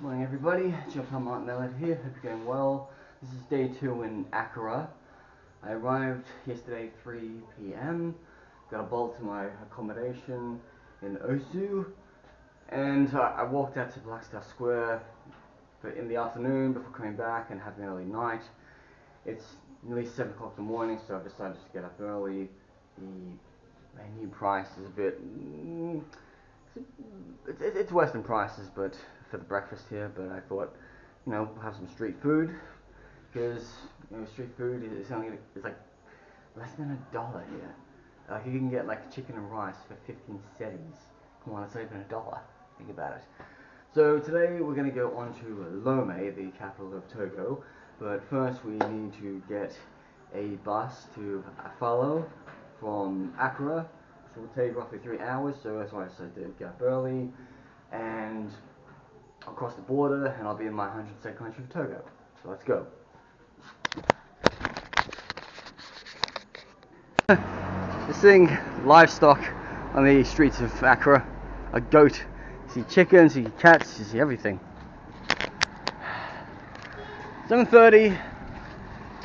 Morning everybody, Metalhead here, hope you're going well. This is day 2 in Accra. I arrived yesterday 3 PM, got a bolt to my accommodation in Osu, and I walked out to Blackstar Square in the afternoon before coming back and having an early night. It's nearly 7 o'clock in the morning, so I've decided to get up early. The menu price is a bit... It's Western prices, but for the breakfast here. But I thought, we'll have some street food, because street food is only like less than $1 here. Like you can get like chicken and rice for 15 cedis. Come on, it's not even $1. Think about it. So today we're going to go on to Lome, the capital of Togo. But first we need to get a bus to Aflao from Accra. It will take roughly 3 hours, so that's why I decided to get up early, and I'll cross the border and I'll be in my 100% country of Togo. So let's go. You're seeing livestock on the streets of Accra. A goat, you see chickens, you see cats, you see everything. 7:30,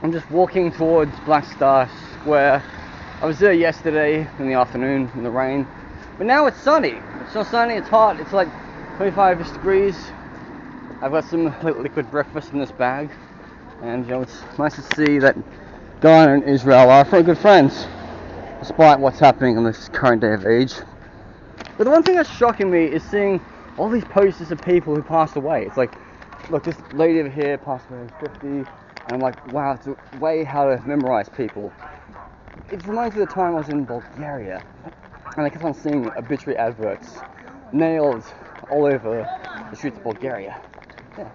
I'm just walking towards Blackstar Square. I was there yesterday in the afternoon in the rain, but now it's sunny. It's so sunny, it's hot, it's like 25 degrees. I've got some liquid breakfast in this bag, and it's nice to see that Ghana and Israel are very good friends, despite what's happening in this current day of age. But the one thing that's shocking me is seeing all these posters of people who passed away. It's like, look, this lady over here passed away at 50, and I'm like, wow, it's a way how to memorize people. It reminds me of the time I was in Bulgaria, and I kept on seeing obituary adverts nailed all over the streets of Bulgaria. Yeah.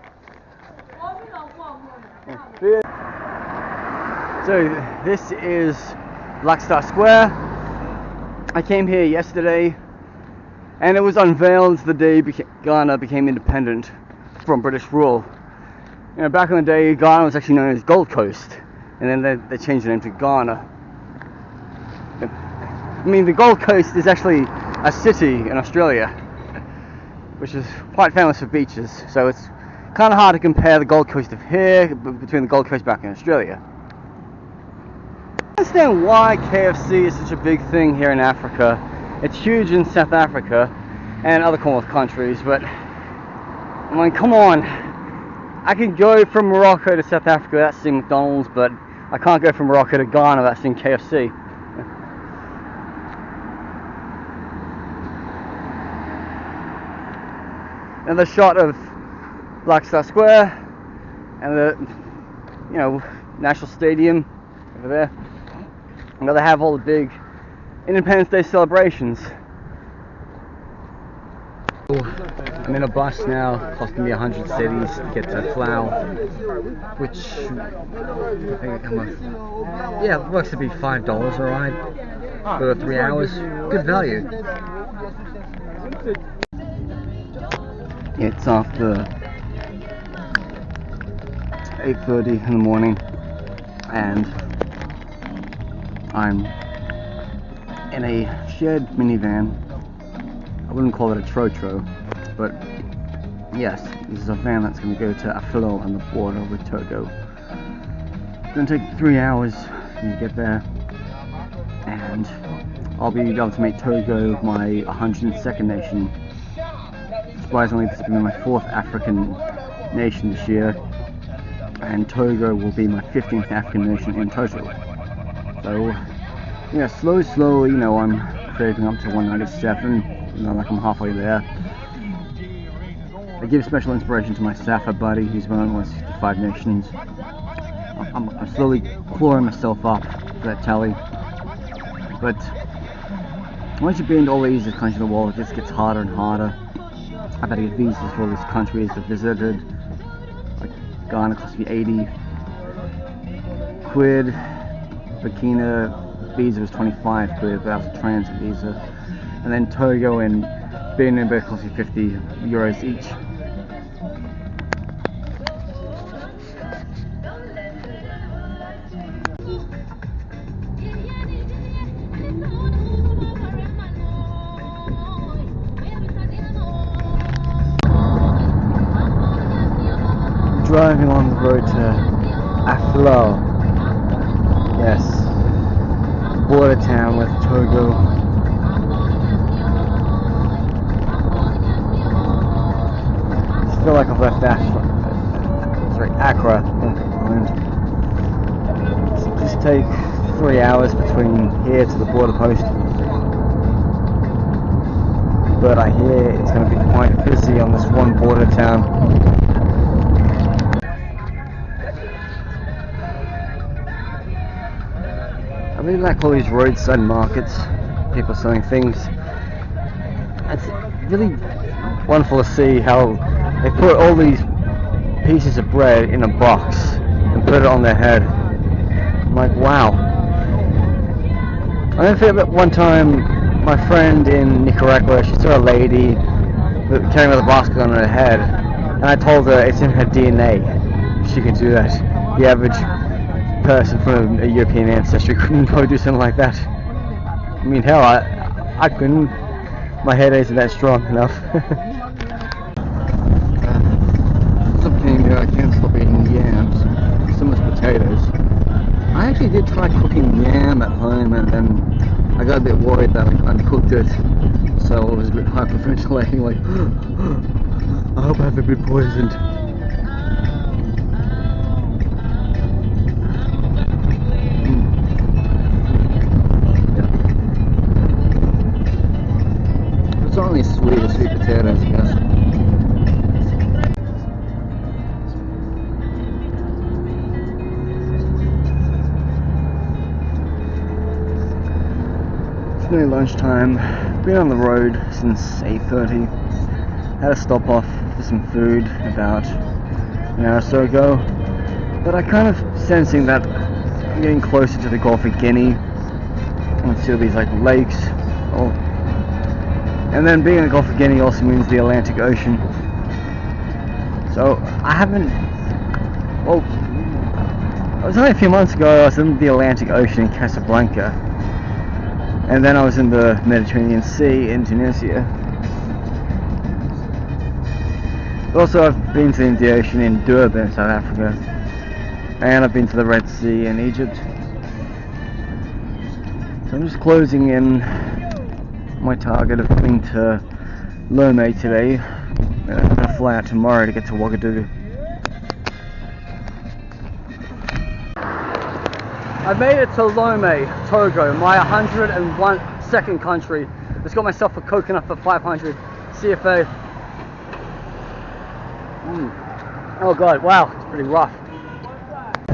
So this is Blackstar Square. I came here yesterday, and it was unveiled the day Ghana became independent from British rule. Back in the day, Ghana was actually known as Gold Coast, and then they changed the name to Ghana. I mean, the Gold Coast is actually a city in Australia, which is quite famous for beaches, so it's kind of hard to compare the Gold Coast of here between the Gold Coast back in Australia. I understand why KFC is such a big thing here in Africa. It's huge in South Africa and other Commonwealth countries, but I mean, come on. I can go from Morocco to South Africa without seeing McDonald's, but I can't go from Morocco to Ghana without seeing KFC. Another shot of Blackstar Square and the National Stadium over there. And they have all the big Independence Day celebrations. I'm in a bus now, costing me 100 cedis to get to Aflao, which it works to be $5 a ride for 3 hours. Good value. It's after 8:30 in the morning, and I'm in a shared minivan. I wouldn't call it a trotro, but yes, this is a van that's going to go to Aflao on the border with Togo. It's going to take 3 hours for me to get there, and I'll be able to make Togo my 102nd nation. Surprisingly, this will be my 4th African nation this year, and Togo will be my 15th African nation in total. So, slowly, I'm creeping up to 197, like I'm halfway there. I give special inspiration to my Safa buddy, who's one of 165 nations. I'm slowly clawing myself up to that tally, but once you've been to all these countries in the world, it just gets harder and harder. I've had to get visas for all these countries I've visited. Like Ghana cost me 80 quid. Burkina visa was 25 quid, but that was a transit visa. And then Togo and Benin both cost me 50 euros each. driving on the road to Aflao. Yes, border town with Togo. I feel like I've left Accra. Just take 3 hours between here to the border post. But I hear it's going to be quite busy on this one border town. I really like all these roadside markets, people selling things. It's really wonderful to see how they put all these pieces of bread in a box and put it on their head. I'm like, wow. I don't feel that one time my friend in Nicaragua, she saw a lady carrying with a basket on her head, and I told her it's in her DNA. She can do that. The average person from a European ancestry couldn't probably do something like that. I mean, hell, I couldn't. My head isn't that strong enough. Something I can't stop eating yams. So much potatoes. I actually did try cooking yam at home, and then I got a bit worried that I uncooked it, so I was a bit hyperventilating, like, I hope I haven't been poisoned. Yeah. It's only sweet potatoes, I guess. Nearly lunchtime. Been on the road since 8:30. Had a stop off for some food about an hour or so ago, but I kind of sensing that I'm getting closer to the Gulf of Guinea. I can see all these like lakes. Oh, and then being in the Gulf of Guinea also means the Atlantic Ocean. So I haven't. Well, it was only a few months ago I was in the Atlantic Ocean in Casablanca. And then I was in the Mediterranean Sea in Tunisia. Also, I've been to the Indian Ocean in Durban, South Africa. And I've been to the Red Sea in Egypt. So I'm just closing in my target of getting to Lome today. And I'm going to fly out tomorrow to get to Ouaga. I made it to Lome, Togo, my 101st country. Just got myself a coconut for 500 CFA. Oh god, wow, it's pretty rough.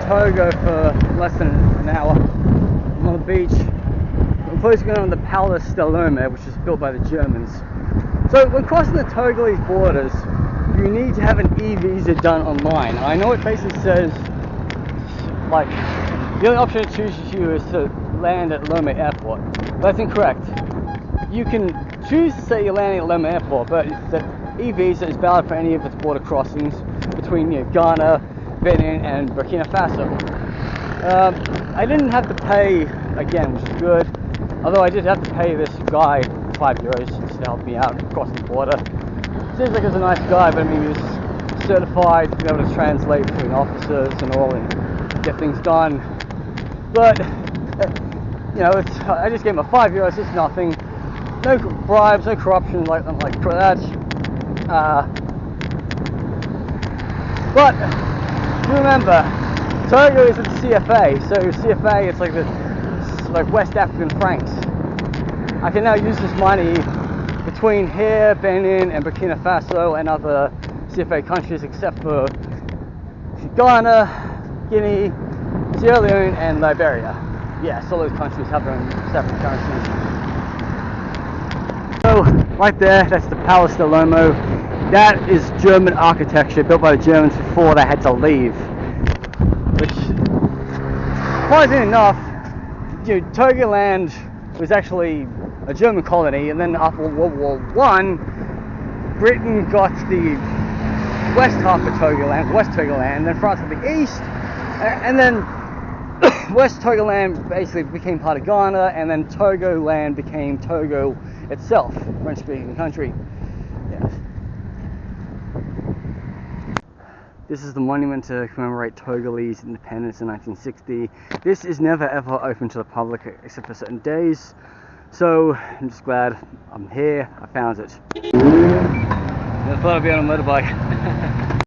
Togo for less than an hour. I'm on the beach. I'm supposed to go on the Palace de Lome, which is built by the Germans. So when crossing the Togolese borders, you need to have an e-visa done online. I know it basically says, like, the only option it chooses you is to land at Lome Airport. That's incorrect. You can choose to say you're landing at Lome Airport, but the e-visa is valid for any of its border crossings between Ghana, Benin, and Burkina Faso. I didn't have to pay again, which is good. Although I did have to pay this guy €5 just to help me out across the border. Seems like he was a nice guy, but I mean he was certified to be able to translate between officers and all and get things done. But I just gave him a €5. It's nothing. No bribes, no corruption like that. But remember, Togo is at CFA, so CFA it's like West African francs. I can now use this money between here, Benin, and Burkina Faso, and other CFA countries except for Ghana, Guinea, Sierra Leone, and Liberia. Yes, all those countries have their own separate currencies. So, right there, that's the Palace de Lome. That is German architecture built by the Germans before they had to leave. Which, surprisingly enough, Togoland was actually a German colony, and then after World War I, Britain got the west half of Togoland, West Togoland, then France got the east, and then West Togoland basically became part of Ghana, and then Togoland became Togo itself, French-speaking country. Yes. This is the monument to commemorate Togolese independence in 1960. This is never ever open to the public except for certain days. So I'm just glad I'm here. I found it. I thought I'd be on a motorbike.